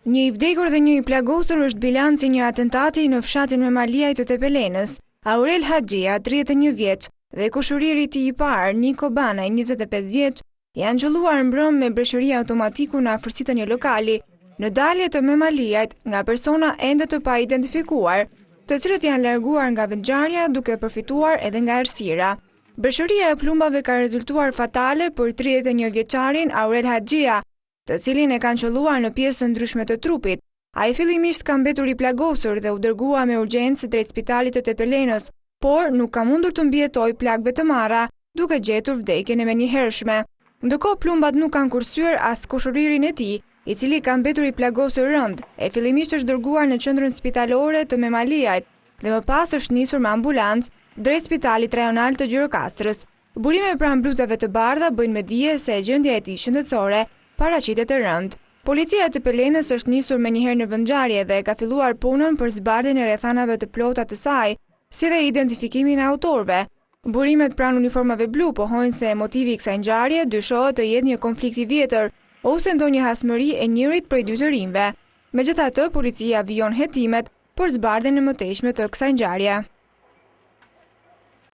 Një i vdekur dhe një i plagosur është bilanci një atentati në fshatin Memaliaj të Tepelenës. Aurel Haxhia, 31 vjeç, dhe kushuriri i tij i parë, Niko Banaj, 25 vjeç, janë qelluar mbrëm me breshëri automatiku në afërsi të një lokali në dalje të Memaliajt nga persona ende të pa identifikuar, të cilët janë larguar nga vetngjarja duke përfituar edhe nga errësira. Breshëria e plumbave ka rezultuar fatale për 31 vjeçarin Aurel Haxhia, të cilin e kanë qelluar në pjesë ndryshme të trupit. Ai fillimisht ka mbetur i plagosur dhe u dërgua me urgjencë drejt spitalit të Tepelenës, por nuk ka mundur të mbijetojë plagëve të marra, duke gjetur vdekjen e menjëhershme. Ndërkohë plumbat nuk kanë kursyer as kushuririn e tij, i cili ka mbetur i plagosur rënd, e fillimisht është dërguar në qendrën spitalore të Memaliajt dhe më pas është nisur me ambulancë drejt spitalit rajonal të Gjirokastrës. Burime pranë bluzave të bardha bëjnë me dije se gjendja e tij shëndetësore paraqitet e rëndë. Policia e Tepelenës është nisur menjëherë në vendngjarje dhe ka filluar punën për zbardhjen e rrethanave të plota të saj, si dhe identifikimin e autorëve. Burimet pranë uniformave blu pohojnë se motivi i kësaj ngjarje dyshohet të jetë një konflikt i vjetër ose ndonjë hasmëri e njërit prej dy të rinjve. Megjithatë, policia vijon hetimet për zbardhjen e mëtejshme të kësaj ngjarje.